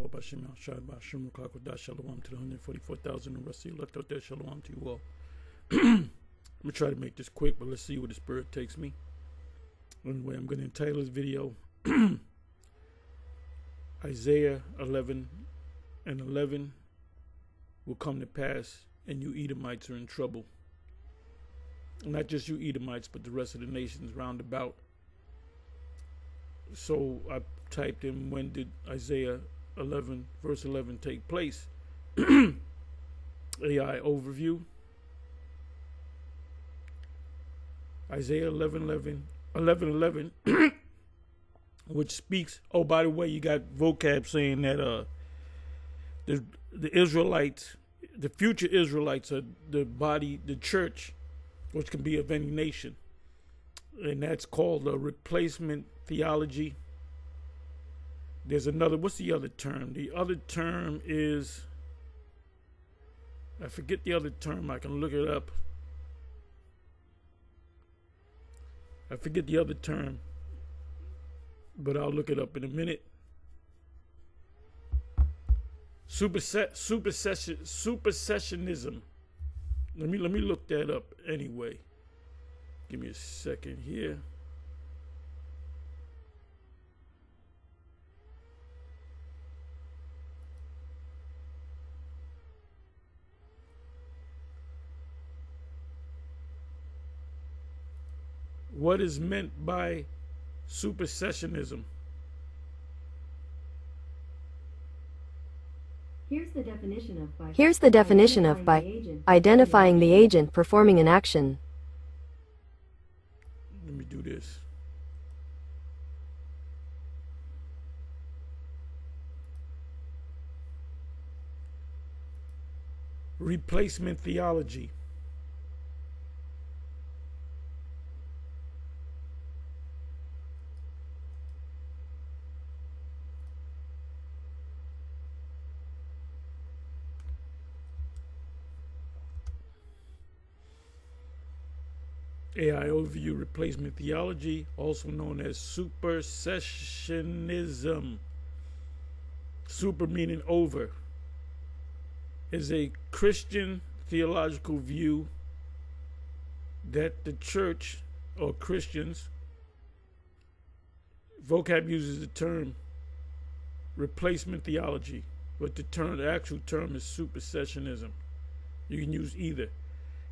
Yahweh Bashim Shad Bashim Kakodah Shalom to the 144,000 and Rusty left out there. Shalom to you all. I'm gonna try to make this quick, but let's see where the spirit takes me. Anyway, I'm gonna entitle this video Isaiah 11:11 will come to pass, and you Edomites are in trouble. Not just you Edomites, but the rest of the nations round about. So I typed in, when did Isaiah 11 verse 11 take place? AI overview. Isaiah 11:11, which speaks. Oh, by the way, you got vocab saying that the Israelites, the future Israelites, are the body, the church, which can be of any nation, and that's called a replacement theology. There's another. What's the other term? The other term is, I forget the other term. I can look it up. I forget the other term, but I'll look it up in a minute. Supersessionism. Let me look that up anyway. Give me a second here. What is meant by supersessionism? Here's the definition of by identifying the agent performing an action. Let me do this. Replacement theology. AI overview, replacement theology, also known as supersessionism. Super meaning over, is a Christian theological view that the church or Christians, vocab uses the term replacement theology, but the actual term is supersessionism. You can use either.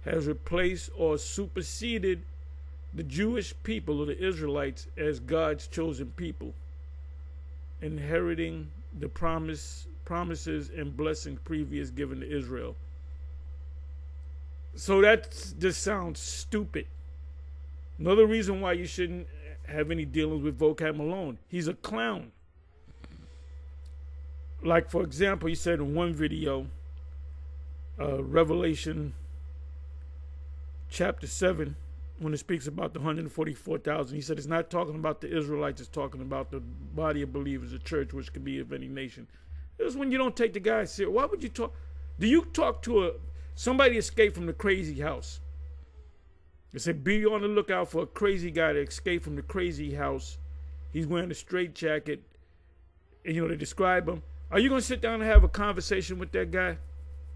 Has replaced or superseded the Jewish people or the Israelites as God's chosen people, inheriting the promises and blessings previous given to Israel. So that just sounds stupid. Another reason why you shouldn't have any dealings with vocab Malone. He's a clown. Like, for example, he said in one video, Revelation chapter 7, when it speaks about the 144,000, he said it's not talking about the Israelites, it's talking about the body of believers, the church, which can be of any nation. This is when you don't take the guy serious. Why would you talk? Do you talk to somebody escaped from the crazy house? They said, be on the lookout for a crazy guy to escape from the crazy house. He's wearing a straitjacket, and they describe him. Are you going to sit down and have a conversation with that guy?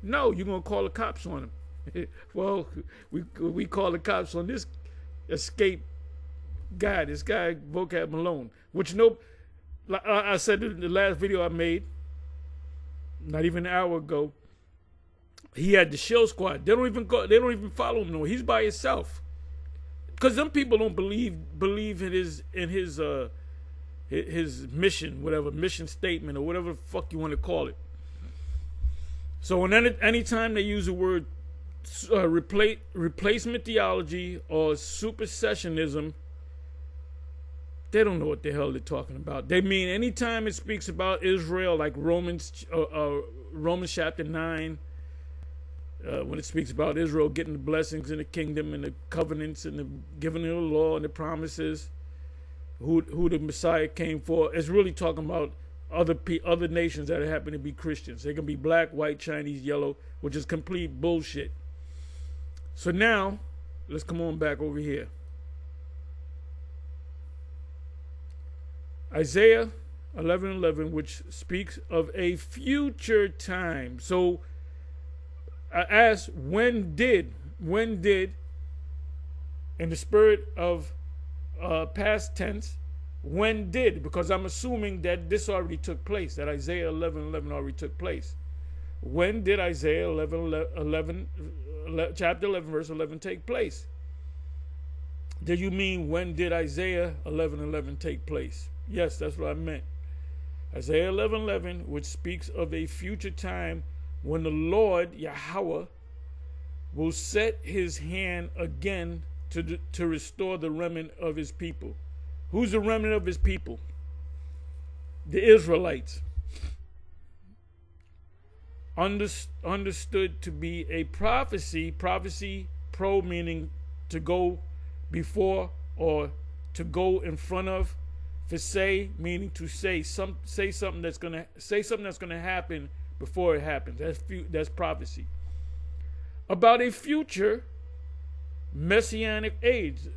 No, you're going to call the cops on him. Well, we call the cops on this escape guy, vocab Malone, which I said in the last video I made, not even an hour ago, he had the shill squad. They don't even follow him no more. He's by himself. Because them people don't believe in his mission, whatever mission statement or whatever the fuck you want to call it. So anytime they use the word replacement theology or supersessionism, they don't know what the hell they're talking about. They mean anytime it speaks about Israel, like Romans chapter 9, when it speaks about Israel getting the blessings in the kingdom and the covenants and the giving of the law and the promises, who the Messiah came for, it's really talking about other nations that happen to be Christians. They can be black, white, Chinese, yellow, which is complete bullshit. So now, let's come on back over here. Isaiah 11:11, which speaks of a future time. So I asked, when did, in the spirit of past tense, when did? Because I'm assuming that this already took place, that Isaiah 11:11 already took place. When did Isaiah 11, chapter 11, verse 11 take place? Do you mean when did Isaiah 11:11 take place? Yes, that's what I meant. Isaiah 11:11, which speaks of a future time when the Lord, Yahweh, will set his hand again to restore the remnant of his people. Who's the remnant of his people? The Israelites. Understood to be a prophecy. Prophecy, pro meaning to go before or to go in front of. For say meaning to say something that's gonna happen before it happens. That's prophecy. About a future messianic age.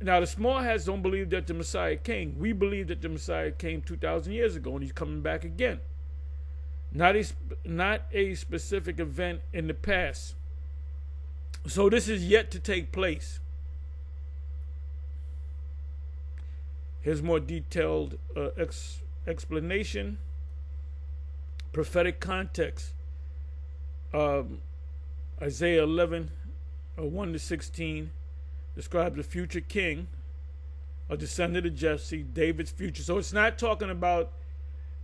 Now the small hats don't believe that the Messiah came. We believe that the Messiah came 2,000 years ago and he's coming back again. Not a specific event in the past. So this is yet to take place. Here's more detailed explanation. Prophetic context. Isaiah 11:1-16 describes a future king, a descendant of Jesse, David's future. So it's not talking about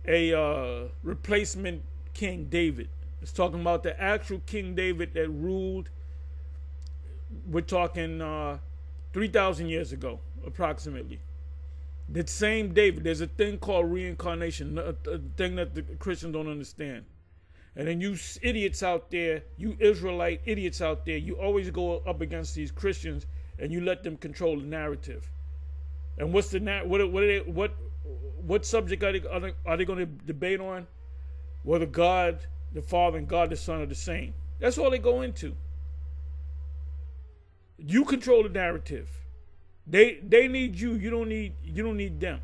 a replacement King David. It's talking about the actual King David that ruled. We're talking 3,000 years ago, approximately. The same David. There's a thing called reincarnation, a thing that the Christians don't understand. And then you idiots out there, you Israelite idiots out there, you always go up against these Christians and you let them control the narrative. And what's the what subject are they going to debate on? Whether God the Father and God the Son are the same. That's all they go into. You control the narrative. They need you. You don't need them.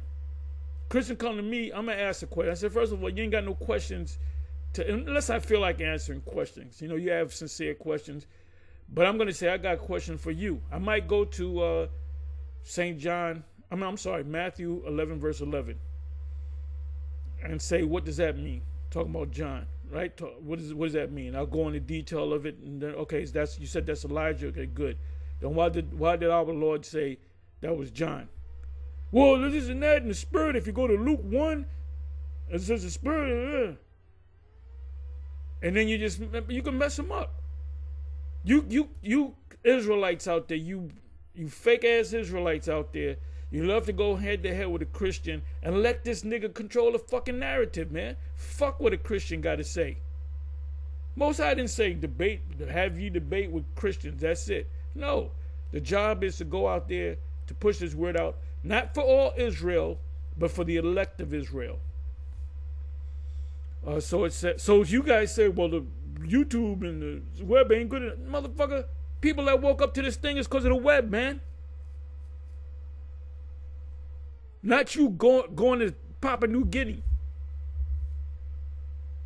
Christian come to me, I'm gonna ask a question. I said, first of all, you ain't got no questions unless I feel like answering questions. You know, you have sincere questions. But I'm gonna say I got a question for you. I might go to Matthew 11, verse 11. And say, what does that mean? Talking about John, right? What does that mean? I'll go into detail of it, and then you said that's Elijah. Okay, good. Then why did our Lord say that was John? Well, this isn't that in the spirit. If you go to Luke 1, it says the spirit, and then you can mess them up. You Israelites out there, you fake ass Israelites out there. You love to go head to head with a Christian and let this nigga control the fucking narrative, man. Fuck what a Christian got to say. Most I didn't say have you debate with Christians. That's it. No. The job is to go out there to push this word out, not for all Israel, but for the elect of Israel. So you guys say, well, the YouTube and the web ain't good enough. Motherfucker, people that woke up to this thing is because of the web, man. Not you going to Papua New Guinea.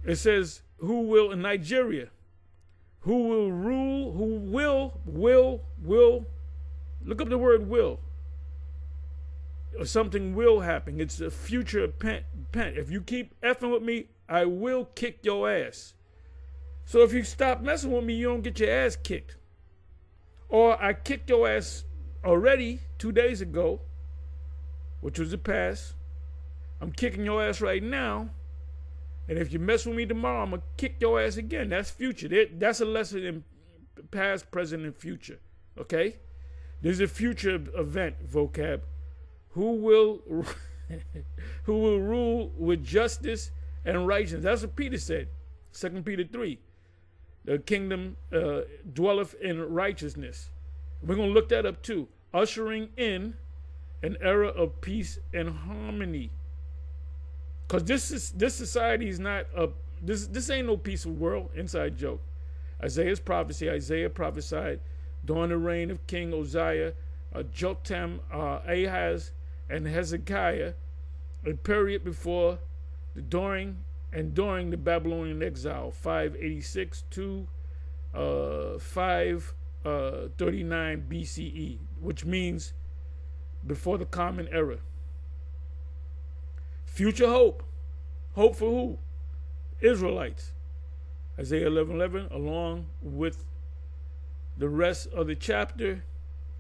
It says, who will in Nigeria? Who will rule? Who will? Look up the word will. Or something will happen. It's a future pent. If you keep effing with me, I will kick your ass. So if you stop messing with me, you don't get your ass kicked. Or I kicked your ass already 2 days ago, which was the past. I'm kicking your ass right now. And if you mess with me tomorrow, I'm going to kick your ass again. That's future. That's a lesson in past, present, and future. Okay? There's a future event, vocab. Who will rule with justice and righteousness? That's what Peter said. 2 Peter 3. The kingdom dwelleth in righteousness. We're going to look that up too. Ushering in an era of peace and harmony. Because this society is not this ain't no peaceful world. Inside joke. Isaiah's prophecy. Isaiah prophesied during the reign of King Uzziah, Jotham, Ahaz, and Hezekiah, a period before during the Babylonian exile, 586 to 539 BCE, which means before the Common Era. Future hope. Hope for who? Israelites. Isaiah 11:11, along with the rest of the chapter,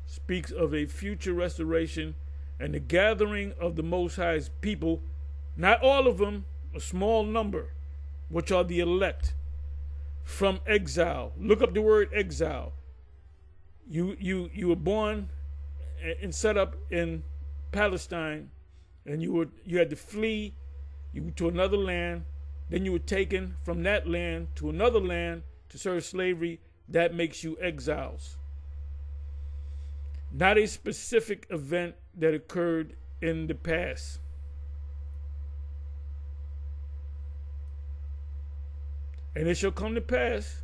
speaks of a future restoration and the gathering of the Most High's people, not all of them, a small number, which are the elect, from exile. Look up the word exile. You were born and set up in Palestine, and you had to flee to another land. Then you were taken from that land to another land to serve slavery. That makes you exiles. Not a specific event that occurred in the past. And it shall come to pass,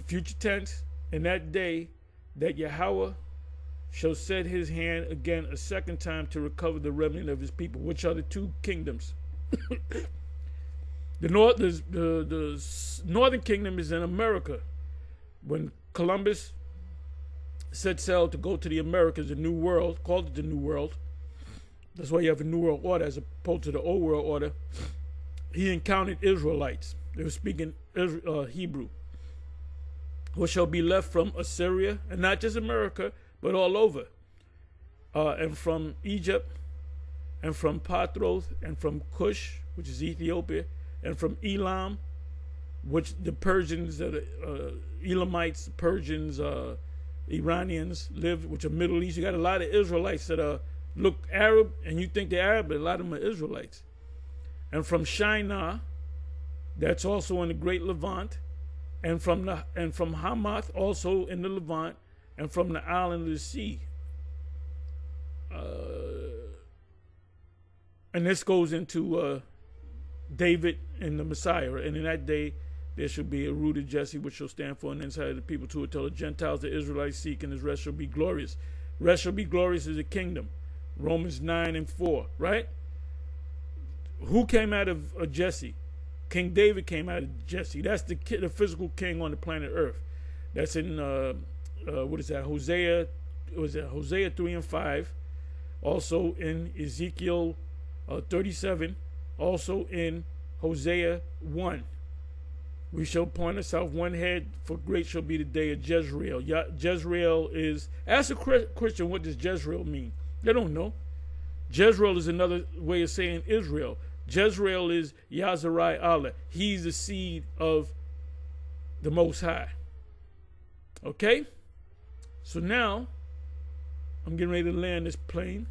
future tense, in that day, that Yahweh shall set his hand again a second time to recover the remnant of his people, which are the two kingdoms. The northern kingdom is in America. When Columbus set sail to go to the Americas, the New World, called it the New World. That's why you have a New World Order as opposed to the Old World Order. He encountered Israelites. They were speaking Hebrew. What shall be left from Assyria, and not just America, but all over, and from Egypt, and from Pathros, and from Cush, which is Ethiopia, and from Elam, which the Persians, Elamites, Persians, Iranians live, which are Middle East. You got a lot of Israelites that look Arab, and you think they're Arab, but a lot of them are Israelites. And from Shinar, that's also in the Great Levant, and from Hamath, also in the Levant, and from the island of the sea. And this goes into David and the Messiah. And in that day, there shall be a root of Jesse, which shall stand for an inside of the people to tell the Gentiles, the Israelites seek, and his rest shall be glorious. Rest shall be glorious as a kingdom. Romans 9:4, right? Who came out of Jesse? King David came out of Jesse. That's the physical king on the planet Earth. That's in what is that? Hosea 3:5. Also in Ezekiel 37. Also in Hosea 1. We shall point us out one head, for great shall be the day of Jezreel. Jezreel is, ask a Christian, what does Jezreel mean? They don't know. Jezreel is another way of saying Israel. Jezreel is Yazarai Allah. He's the seed of the Most High. Okay? So now, I'm getting ready to land this plane.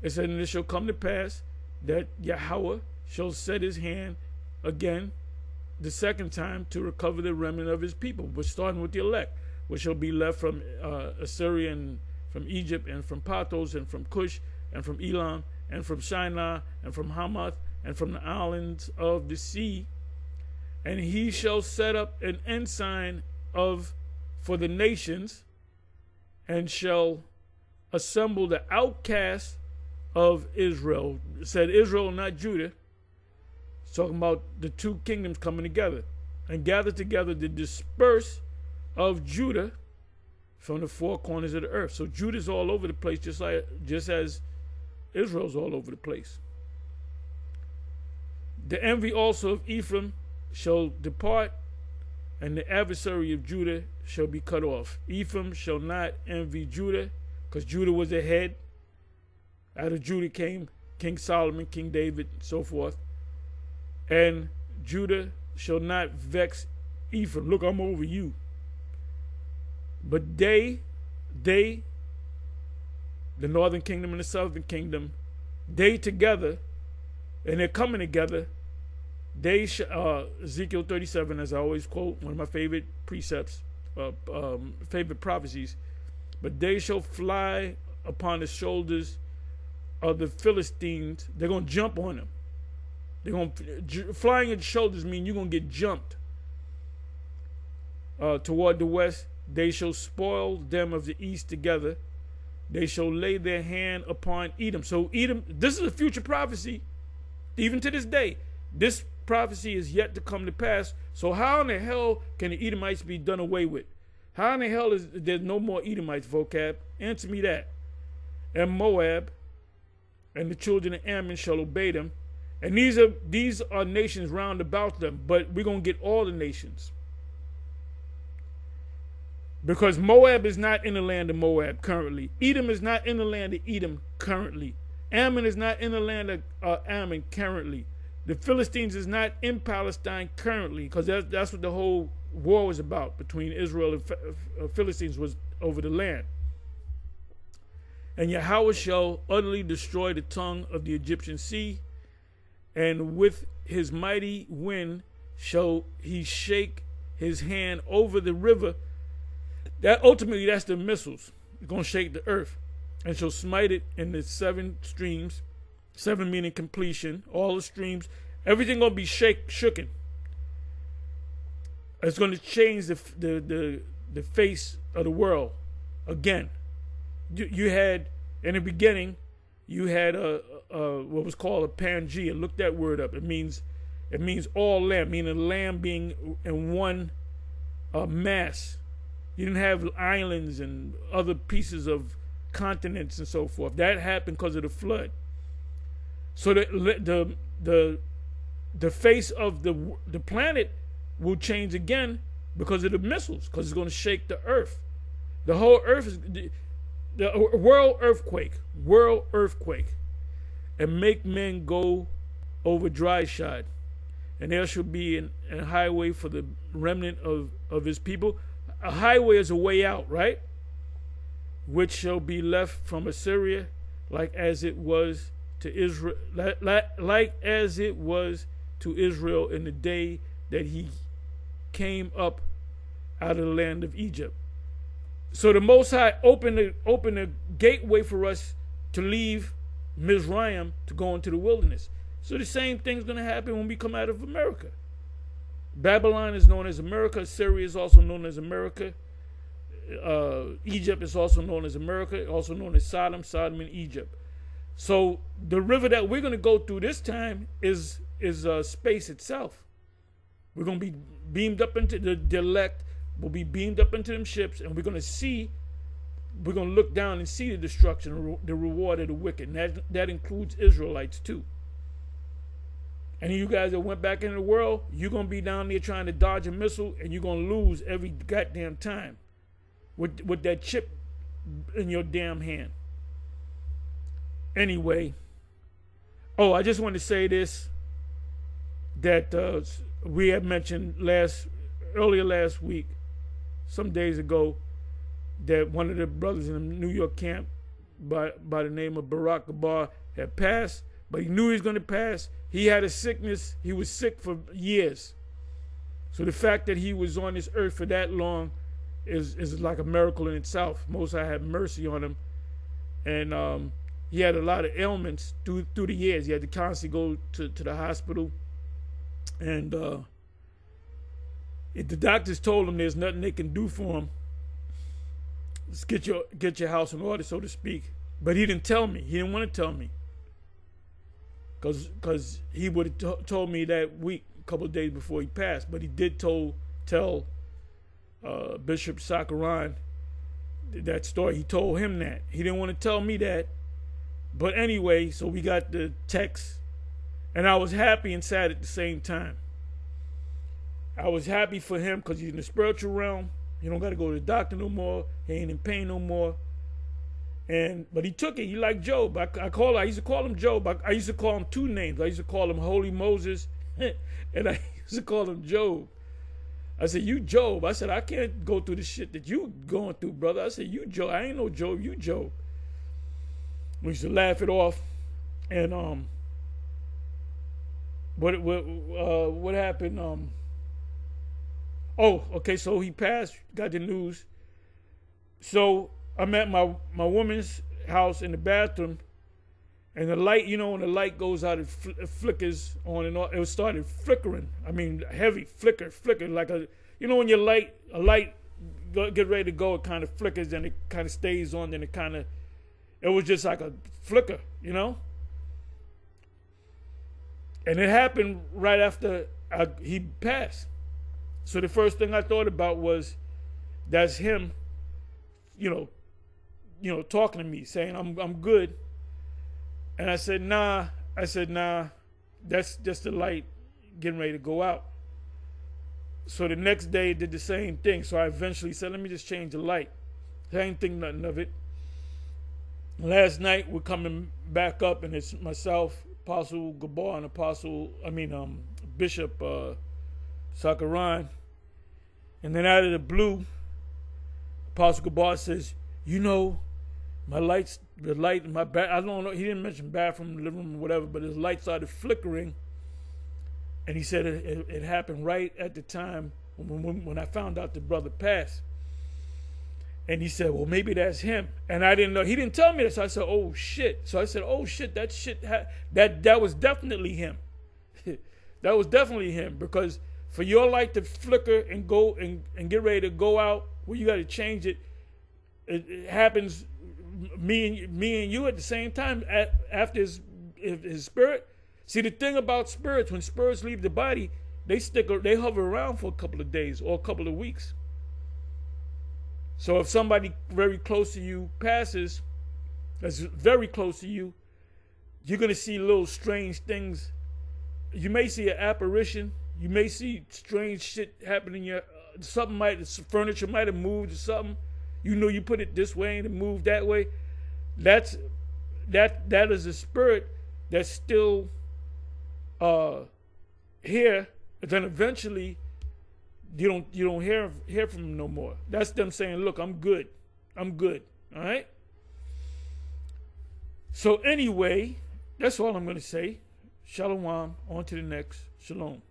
It said, and it shall come to pass that Yahweh shall set his hand again the second time to recover the remnant of his people. But starting with the elect, which shall be left from Assyria and from Egypt and from Pathros and from Cush and from Elam and from Shinar and from Hamath and from the islands of the sea. And he shall set up an ensign for the nations, and shall assemble the outcasts of Israel. It said Israel, not Judah. It's talking about the two kingdoms coming together, and gather together the dispersed of Judah from the four corners of the earth. So Judah's all over the place, just as Israel's all over the place. The envy also of Ephraim shall depart, and the adversary of Judah shall be cut off. Ephraim shall not envy Judah, because Judah was the head. Out of Judah came King Solomon, King David, and so forth. And Judah shall not vex Ephraim. Look, I'm over you. But they, the northern kingdom and the southern kingdom, they together, and they're coming together. They Ezekiel 37, as I always quote, one of my favorite precepts, favorite prophecies. But they shall fly upon the shoulders of the Philistines. They're going to jump on them. They're going flying at the shoulders mean you're going to get jumped. Toward the west, they shall spoil them of the east together. they shall lay their hand upon Edom. So Edom, this is a future prophecy, even to this day. This prophecy is yet to come to pass. So how in the hell can the Edomites be done away with? How in the hell is there no more Edomites, vocab? Answer me that. And Moab and the children of Ammon shall obey them. And these are nations round about them, but we're going to get all the nations. Because Moab is not in the land of Moab currently. Edom is not in the land of Edom currently. Ammon is not in the land of Ammon currently. The Philistines is not in Palestine currently, because that's what the whole war was about between Israel and Philistines, was over the land. And Yahweh shall utterly destroy the tongue of the Egyptian sea, and with his mighty wind shall he shake his hand over the river. That ultimately, that's the missiles. It's going to shake the earth, and shall smite it in the 7 streams. 7 meaning completion. All the streams, everything going to be shooken. It's going to change the face of the world again. You had, in the beginning, you had what was called a Pangea. Look that word up. It means all land, meaning land being in one mass. You didn't have islands and other pieces of continents and so forth. That happened because of the flood. So the face of the planet will change again because of the missiles, because it's going to shake the earth. The whole earth is the world earthquake, and make men go over dry shod, and there shall be a highway for the remnant of his people. A highway is a way out, right? Which shall be left from Assyria, like as it was to Israel, like as it was to Israel in the day that he came up out of the land of Egypt. So the Most High opened a gateway for us to leave Mizraim to go into the wilderness. So the same thing's going to happen when we come out of America. Babylon is known as America. Assyria is also known as America. Egypt is also known as America, also known as Sodom and Egypt. So the river that we're going to go through this time is space itself. We're going to be beamed up into the elect. We'll be beamed up into them ships, and we're going to look down and see the destruction, the reward of the wicked. And that includes Israelites too. And you guys that went back into the world, you're going to be down there trying to dodge a missile, and you're going to lose every goddamn time with that chip in your damn hand. Anyway, I just want to say this, that we had mentioned earlier last week, some days ago, that one of the brothers in the New York camp by the name of Barack Gabar had passed, but he knew he was going to pass. He had a sickness. He was sick for years. So the fact that he was on this earth for that long is like a miracle in itself. Most High had mercy on him. And he had a lot of ailments through the years. He had to constantly go to the hospital. And the doctors told him there's nothing they can do for him. Just get your house in order, so to speak. But he didn't tell me. He didn't want to tell me. Because he would have told me that week, a couple of days before he passed. But he did tell Bishop Sakaran that story. He told him that. He didn't want to tell me that. But anyway, so we got the text. And I was happy and sad at the same time. I was happy for him because he's in the spiritual realm. He don't got to go to the doctor no more. He ain't in pain no more. But he took it. He like Job. I used to call him Job. I used to call him 2 names. I used to call him Holy Moses, and I used to call him Job. I said, you Job. I said, I can't go through the shit that you going through, brother. I said, you Job. I ain't no Job. You Job. We used to laugh it off. And what happened? Okay. So he passed. Got the news. So I'm at my woman's house in the bathroom, and the light, when the light goes out, it flickers on and off. It started flickering. I mean, heavy flicker, like when a light get ready to go, it kind of flickers, then it kind of stays on, then it kind of It was just like a flicker, And it happened right after he passed. So the first thing I thought about was, that's him, talking to me, saying I'm good. And I said, nah. That's just the light getting ready to go out. So the next day it did the same thing. So I eventually said, let me just change the light. I didn't think nothing of it. Last night we're coming back up, and it's myself, Apostle Gabar, and Bishop Sakaran. And then out of the blue, Apostle Gabar says, my lights, the light in my back, I don't know, he didn't mention bathroom, living room, whatever, but his light started flickering. And he said it happened right at the time when I found out the brother passed. And he said, well, maybe that's him. And I didn't know. He didn't tell me this. I said, oh, shit. So I said, oh, shit, that was definitely him. That was definitely him. Because for your light to flicker and go and get ready to go out, well, you got to change it. It happens, me and you at the same time after his spirit. See, the thing about spirits, when spirits leave the body, they hover around for a couple of days or a couple of weeks. So if somebody very close to you passes, that's very close to you, you're going to see little strange things. You may see an apparition. You may see strange shit happening. Furniture might have moved or something. You put it this way and it moved that way. That is a spirit that's still here. And then eventually you don't hear from them no more. That's them saying, look, I'm good. All right? So anyway, that's all I'm going to say. Shalom. On to the next. Shalom.